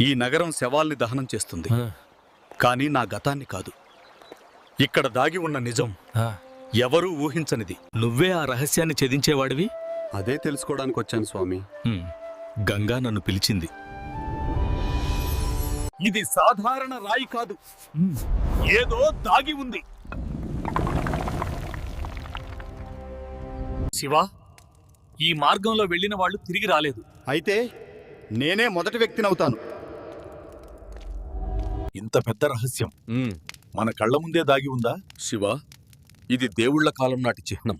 ఈ నగరం శవాల్ని దహనం చేస్తుంది, కానీ నా గతాన్ని కాదు. ఇక్కడ దాగి ఉన్న నిజం ఎవరూ ఊహించనిది. నువ్వే ఆ రహస్యాన్ని ఛేదించేవాడివి? అదే తెలుసుకోవడానికి వచ్చాను స్వామి. గంగా నన్ను పిలిచింది. ఇది సాధారణ రాయి కాదు, ఏదో దాగి ఉంది. శివా, ఈ మార్గంలో వెళ్ళిన వాళ్ళు తిరిగి రాలేదు. అయితే నేనే మొదటి వ్యక్తినవుతాను. ఇంత పెద్ద రహస్యం మన కళ్ళ ముందే దాగి ఉందా? శివ, ఇది దేవుళ్ల కాలం నాటి చిహ్నం.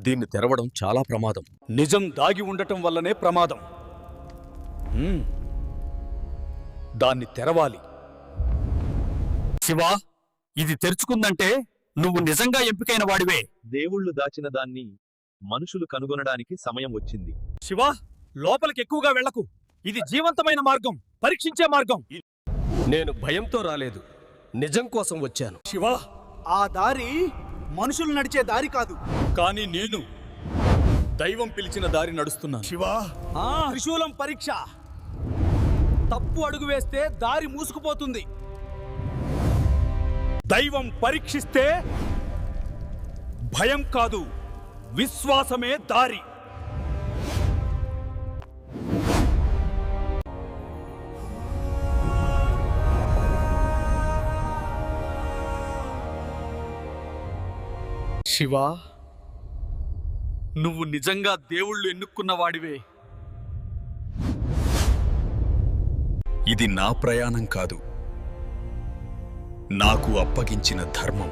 దీన్ని తెరవడం చాలా ప్రమాదం. నిజం దాగి ఉండటం వల్లనే ప్రమాదం. దాన్ని తెరవాలి. శివా, ఇది తెరుచుకుందంటే నువ్వు నిజంగా ఎంపికైన వాడివే. దేవుళ్ళు దాచిన దాన్ని మనుషులు కనుగొనడానికి సమయం వచ్చింది. శివా, లోపలికి ఎక్కువగా వెళ్లకు. ఇది జీవంతమైన మార్గం, పరీక్షించే మార్గం. నేను భయంతో రాలేదు, నిజం కోసం వచ్చాను. శివా, ఆ దారి మనుషులు నడిచే దారి కాదు, కానీ నేను దైవం పిలిచిన దారి నడుస్తున్నాను. శివా, త్రిశూలం పరీక్ష. తప్పు అడుగు వేస్తే దారి మూసుకుపోతుంది. దైవం పరీక్షిస్తే భయం కాదు, విశ్వాసమే దారి. శివా, నువ్వు నిజంగా దేవుళ్ళు ఎన్నుకున్నవాడివే. ఇది నా ప్రయాణం కాదు, నాకు అప్పగించిన ధర్మం.